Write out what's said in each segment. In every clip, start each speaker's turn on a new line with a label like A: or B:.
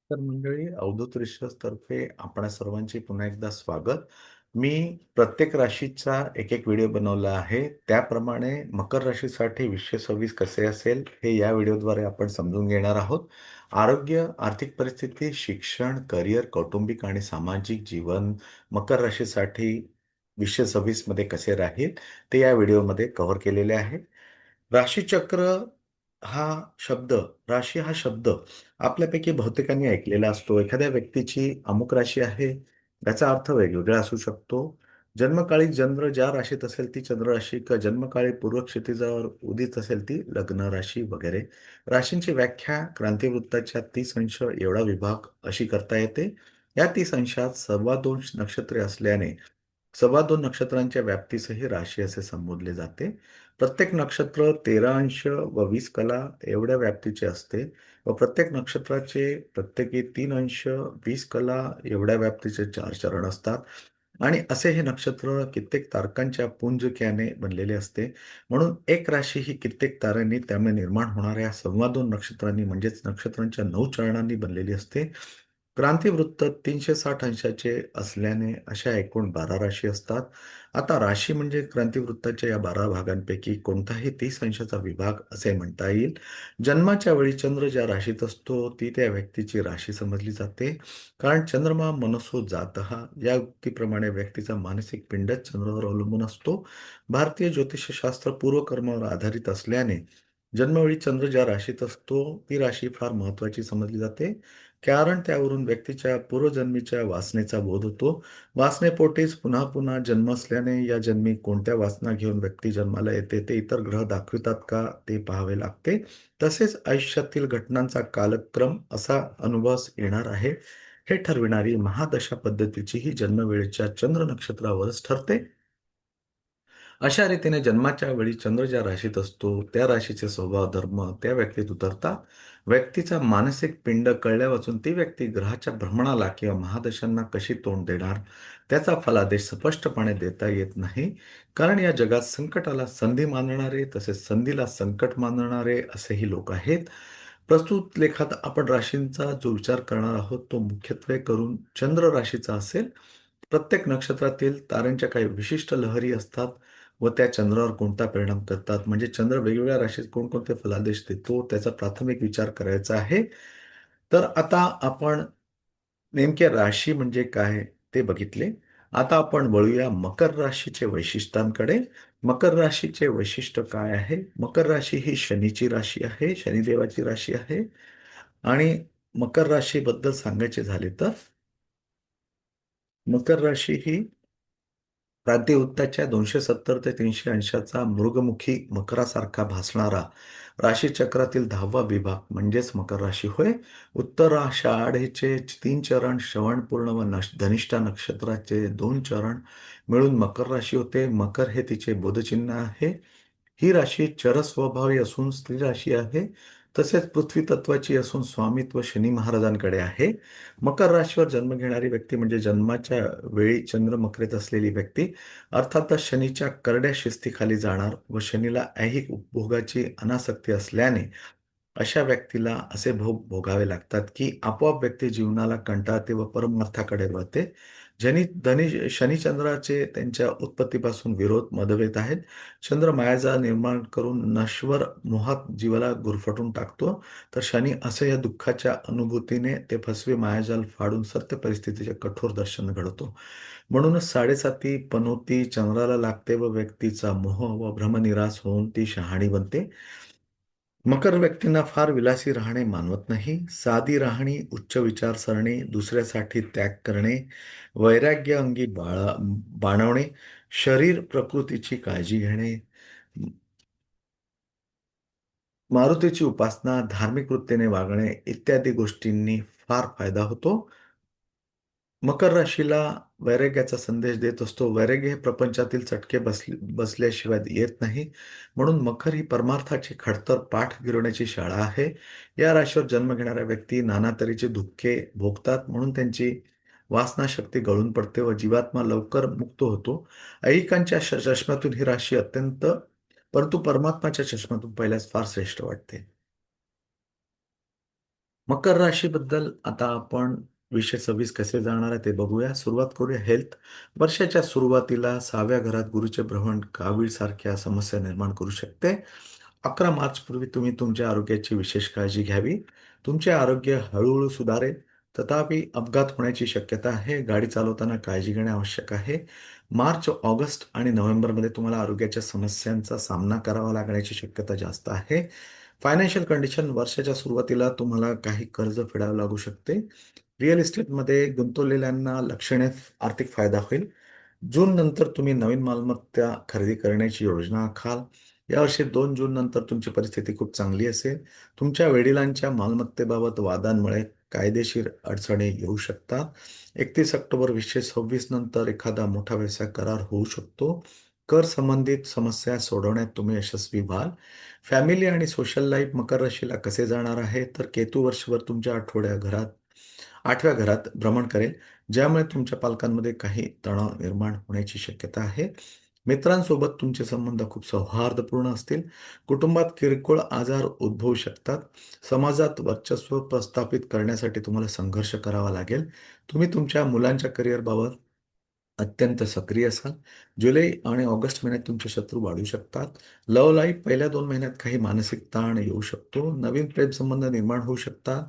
A: तर मंडळी अवधूत रिसर्च तर्फे आपणा सर्वांचे पुन्हा एकदा स्वागत. मी प्रत्येक राशीचा एक व्हिडिओ बनवला आहे. त्याप्रमाणे मकर राशीसाठी 2026 कसे असेल हे या व्हिडिओद्वारे आपण समजून घेणार आहोत. आरोग्य, आर्थिक परिस्थिती, शिक्षण, करिअर, कौटुंबिक आणि सामाजिक जीवन मकर राशीसाठी 2026 मध्ये कसे राहील ते या व्हिडिओमध्ये कव्हर केलेले आहे. राशीचक्र हा शब्द राशी हा शब्द आपल्यापैकी बहुतेकांनी ऐकलेला असतो. एखाद्या व्यक्तीची अमुक राशी आहे, याचा अर्थ वेगवेगळा असू शकतो. जन्मकाळी चंद्र ज्या राशीत असेल ती चंद्र राशी, किंवा जन्मकाळी पूर्व क्षितिजावर उदित असेल ती लग्न राशी वगैरे. राशींची व्याख्या क्रांतिवृत्ताच्या 30 अंश एवढा विभाग अशी करता येते. या 30 अंशात 2.25 नक्षत्रे असल्याने 2.25 नक्षत्रांच्या व्याप्तीसही राशी असे संबोधले जाते. प्रत्येक नक्षत्र 13 अंश व 20 कला एवढ्या व्याप्तीचे असते व प्रत्येक नक्षत्राचे प्रत्येकी 3 अंश 20 कला एवढ्या व्याप्तीचे 4 चरण असतात. आणि असे हे नक्षत्र कित्येक तारकांच्या पुंजक्याने बनलेले असते. म्हणून एक राशी ही कित्येक ताऱ्यांनी त्यामुळे निर्माण होणाऱ्या 2.25 नक्षत्रांनी म्हणजेच नक्षत्रांच्या 9 चरणांनी बनलेली असते. क्रांतिवृत्त 360 अंशाचे असल्याने अशा एकूण 12 राशी असतात. आता राशी म्हणजे क्रांतिवृत्ताच्या या 12 भागांपैकी कोणताही 30 अंशाचा विभाग असे म्हणता येईल. जन्माच्या वेळी चंद्र ज्या राशीत असतो ती त्या व्यक्तीची राशी समजली जाते. कारण चंद्रमा मनसो जातः या उक्तीप्रमाणे व्यक्तीचा मानसिक पिंडच चंद्रावर अवलंबून असतो. भारतीय ज्योतिषशास्त्र पूर्वकर्मावर आधारित असल्याने जन्मवेळी चंद्र ज्या राशीत असतो ती राशी फार महत्वाची समजली जाते. कारण त्यावरून व्यक्तीच्या पूर्वजन्मीच्या वासनेचा बोध होतो. वासनेपोटीच पुन्हा पुन्हा जन्म असल्याने या जन्मी कोणत्या वासना घेऊन व्यक्ती जन्माला येते ते इतर ग्रह दाखवितात का ते पाहावे लागते. तसेच आयुष्यातील घटनांचा कालक्रम असा अनुभवास येणार आहे हे ठरविणारी महादशा पद्धतीची ही जन्मवेळेच्या चंद्र नक्षत्रावरच ठरते. अशा रीतीने जन्माच्या वेळी चंद्र ज्या राशीत असतो त्या राशीचे स्वभाव धर्म त्या व्यक्तीत उतरतात. व्यक्तीचा मानसिक पिंड कळल्यापासून ती व्यक्ती ग्रहाच्या भ्रमणाला किंवा महादशांना कशी तोंड देणार त्याचा फलादेश स्पष्टपणे देता येत नाही. कारण या जगात संकटाला संधी मानणारे तसेच संधीला संकट मानणारे असेही लोक आहेत. प्रस्तुत लेखात आपण राशींचा जो विचार करणार आहोत तो मुख्यत्वे करून चंद्र राशीचा असेल. प्रत्येक नक्षत्रातील ताऱ्यांच्या काही विशिष्ट लहरी असतात व त्या चंद्रावर कोणता परिणाम करतात. म्हणजे चंद्र वेगवेगळ्या राशीत कोणकोणते फलादेश देतो त्याचा प्राथमिक विचार करायचा आहे. तर आता आपण नेमके राशी म्हणजे काय ते बघितले. आता आपण वळूया मकर राशीचे वैशिष्ट्यांकडे. मकर राशीचे वैशिष्ट्य काय आहे? मकर राशी ही शनीची राशी आहे, शनिदेवाची राशी आहे. आणि मकर राशीबद्दल सांगायचे झाले तर मकर राशी ही प्रांतिवृत्ताच्या 270 ते 300 अंशाचा मृगमुखी मकरासारखा भासणारा राशीचक्रातील 10वा विभाग म्हणजेच मकर राशी होय. उत्तर आषाढेचे 3 चरण, श्रवण पूर्ण व धनिष्ठा नक्षत्राचे 2 चरण मिळून मकर राशी होते. मकर हे तिचे बोधचिन्ह आहे. ही राशी चरस्वभावी असून स्त्री राशी आहे. तसेच पृथ्वी तत्वाची असून स्वामित्व शनी महाराजांकडे आहे. मकर राशीवर जन्म घेणारी व्यक्ती म्हणजे जन्माच्या वेळी चंद्र मकरेत असलेली व्यक्ती अर्थातच शनीच्या करड्या शिस्तीखाली जाणार व शनीला ऐहिक उपभोगाची अनासक्ती असल्याने अशा व्यक्तीला असे भोग भोगावे लागतात की आपोआप व्यक्ती जीवनाला कंटाळते व परमार्थाकडे वळते. शनिचंद्राचे त्यांच्या उत्पत्तीपासून विरोध मतभेद आहेत. चंद्र मायाजाळ निर्माण करून नश्वर मोहात जीवाला गुरफटून टाकतो, तर शनी असह्य दुःखाच्या अनुभूतीने ते फसवे मायाजाल फाडून सत्य परिस्थितीचे कठोर दर्शन घडवतो. म्हणूनच साडेसाती पनोती चंद्राला लागते व व्यक्तीचा मोह व भ्रमनिरास होऊन ती शहाणी बनते. मकर व्यक्तींना फार विलासी राहणे मानवत नाही. साधी राहणी, उच्च विचारसरणी, दुसऱ्यासाठी त्याग करणे, वैराग्य अंगी बाणवणे, शरीर प्रकृतीची काळजी घेणे, मारुतीची उपासना, धार्मिक वृत्तीने वागणे इत्यादी गोष्टींनी फार फायदा होतो. मकर राशीला वैराग्याचा संदेश देत असतो. वैराग्य हे प्रपंचातील चटके बसल्याशिवाय येत नाही. म्हणून मकर ही परमार्थाची खडतर पाठ गिरवण्याची शाळा आहे. या राशीवर जन्म घेणाऱ्या व्यक्ती नाना तऱ्हेचे दुःखे भोगतात म्हणून त्यांची वासनाशक्ती गळून पडते व जीवात्मा लवकर मुक्त होतो. ऐहिकांच्या चष्म्यातून ही राशी अत्यंत, परंतु परमात्माच्या चष्म्यातून पहिल्यास फार श्रेष्ठ वाटते. मकर राशीबद्दल आता आपण 2026 कसे जाणार आहे ते बघूया. सुरुवात करूया हेल्थ. वर्षाच्या सुरुवातीला 6व्या घरात गुरुचे भ्रमण सारख्या समस्या निर्माण करू शकते. 11 मार्च पूर्वी तुम्ही तुमच्या आरोग्याची विशेष काळजी घ्यावी. तुमचे आरोग्य हळूहळू सुधारेल, तथापि अपघात होण्याची शक्यता आहे. गाडी चालवताना काळजी घेणे आवश्यक आहे. मार्च, ऑगस्ट आणि नोव्हेंबरमध्ये तुम्हाला आरोग्याच्या समस्यांचा सामना करावा लागण्याची शक्यता जास्त आहे. फायनान्शियल कंडिशन वर्षाच्या सुरुवातीला तुम्हाला काही कर्ज फेडावे लागू शकते. रिअल इस्टेटमध्ये गुंतवलेल्यांना लक्षणीय आर्थिक फायदा होईल. जून नंतर तुम्ही नवीन मालमत्ता खरेदी करण्याची योजना आखाल. यावर्षी 2 जून नंतर तुमची परिस्थिती खूप चांगली असेल. तुमच्या वडिलांच्या मालमत्तेबाबत वादांमुळे कायदेशीर अडचणी येऊ शकतात. 31 ऑक्टोबर 2026 नंतर एखादा मोठा व्यवसाय करार होऊ शकतो. कर संबंधित समस्या सोडवण्यात तुम्ही यशस्वी व्हाल. फॅमिली आणि सोशल लाईफ मकर राशीला कसे जाणार आहे, तर केतू वर्षभर तुमच्या 8व्या घरात भ्रमण करेल, ज्यामुळे तुमच्या पालकांमध्ये काही तणाव निर्माण होण्याची शक्यता आहे. मित्रांसोबत तुमचे संबंध खूप सौहार्दपूर्ण असतील. कुटुंबात किरकोळ आजार उद्भवू शकतात. समाजात वर्चस्व प्रस्थापित करण्यासाठी तुम्हाला संघर्ष करावा लागेल. तुम्ही तुमच्या मुलांच्या करिअरबाबत अत्यंत सक्रिय असाल. जुलै आणि ऑगस्ट महिन्यात तुमचे शत्रू वाढू शकतात. लव्ह लाईफ पहिल्या 2 महिन्यात काही मानसिक ताण येऊ शकतो. नवीन प्रेमसंबंध निर्माण होऊ शकतात.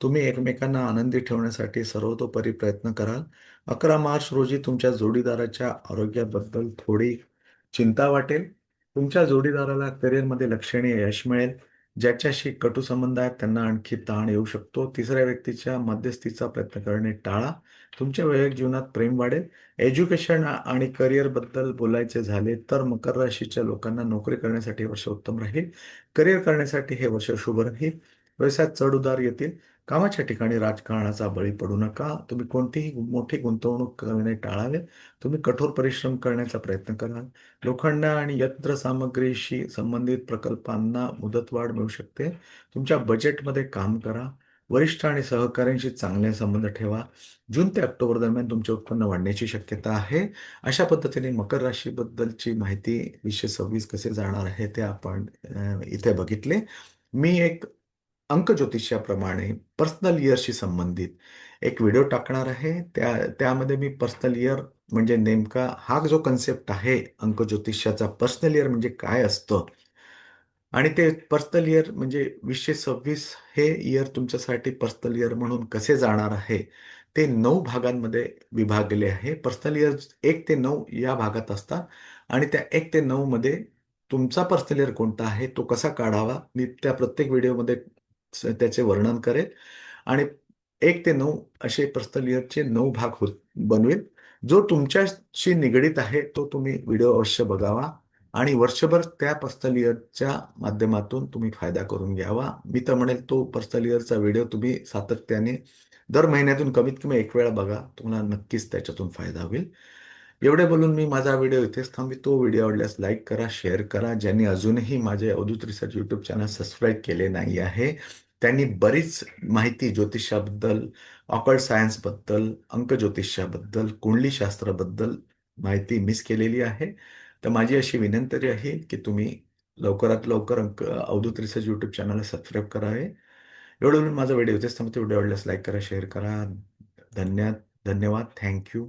A: तुम्ही एकमेकांना आनंदी ठेवण्यासाठी सर्वतोपरी प्रयत्न कराल. 11 मार्च रोजी तुमच्या जोडीदाराच्या आरोग्याबद्दल थोडी चिंता वाटेल. तुमच्या जोडीदाराला करिअरमध्ये लक्षणीय यश मिळेल. ज्याच्याशी कटू संबंध आहेत त्यांना आणखी ताण येऊ शकतो. तिसऱ्या व्यक्तीच्या मध्यस्थीचा प्रयत्न करणे टाळा. तुमच्या वैयक्तिक जीवनात प्रेम वाढेल. एज्युकेशन आणि करिअरबद्दल बोलायचे झाले तर मकर राशीच्या लोकांना नोकरी करण्यासाठी हे वर्ष उत्तम राहील. करिअर करण्यासाठी हे वर्ष शुभ राहील. व्यवसायात चढ-उतार येतील. कामाच्या ठिकाणी राजकारणाचा बळी पडू नका. तुम्ही कोणतीही मोठी गुंतवणूक करणे टाळावे. तुम्ही कठोर परिश्रम करण्याचा प्रयत्न कराल. लोखंड आणि यंत्रसामग्रीशी संबंधित प्रकल्पांना मुदतवाढ मिळू शकते. तुमच्या बजेटमध्ये काम करा. वरिष्ठ आणि सहकाऱ्यांशी चांगले संबंध ठेवा. जून ते ऑक्टोबर दरम्यान तुमचे उत्पन्न वाढण्याची शक्यता आहे. अशा पद्धतीने मकर राशीबद्दलची माहिती 2026 कसे जाणार आहे ते आपण इथे बघितले. मी एक अंकज्योतिषाप्रमाणे पर्सनल इयरशी संबंधित एक व्हिडिओ टाकणार आहे. त्यामध्ये मी पर्सनल इयर म्हणजे नेमका हा जो कन्सेप्ट आहे अंकज्योतिषाचा पर्सनल इयर म्हणजे काय असतं आणि ते पर्सनल इयर म्हणजे 2026 हे इयर तुमच्यासाठी पर्सनल इयर म्हणून कसे जाणार आहे, ते 9 भागांमध्ये विभागले आहे. पर्सनल इयर 1 ते 9 या भागात असतात आणि त्या 1 ते 9 मध्ये तुमचा पर्सनल इयर कोणता आहे, तो कसा काढावा, मी त्या प्रत्येक व्हिडिओमध्ये त्याचे वर्णन करेल आणि 1 ते 9 असे पर्सनल इयरचे 9 भाग बनवेल. जो तुमच्याशी निगडीत आहे, तो तुम्ही व्हिडिओ अवश्य बघावा. आणि वर्षभर त्या पर्सनल इयरच्या माध्यमातून तुम्ही फायदा करून घ्यावा. मी तर म्हणेल तो पर्सनल इयरचा व्हिडिओ तुम्ही सातत्याने दर महिन्यातून कमीत कमी एक वेळा बघा. तुम्हाला नक्कीच त्याच्यातून फायदा होईल. एवढे बोलून मी माझा व्हिडिओ इथेच थांबवितो. व्हिडिओ आवडल्यास लाईक करा, शेअर करा. ज्यांनी अजूनही माझे Avdhoot research YouTube channel subscribe केले नाही आहे, त्यांनी बरीच माहिती ज्योतिषाबद्दल, ऑकल्ट सायन्सबद्दल, अंकज्योतिषाबद्दल, कुंडलीशास्त्राबद्दल माहिती मिस केलेली आहे. तर माझी अशी विनंती आहे की तुम्ही लवकरात लवकर अवधूत रिसर्च यूट्यूब चॅनलला सबस्क्राईब करावे. एवढं बोलून माझा व्हिडिओ इथेच थांबतो. व्हिडिओ आवडल्यास लाईक करा, शेअर करा. धन्यवाद. Thank you.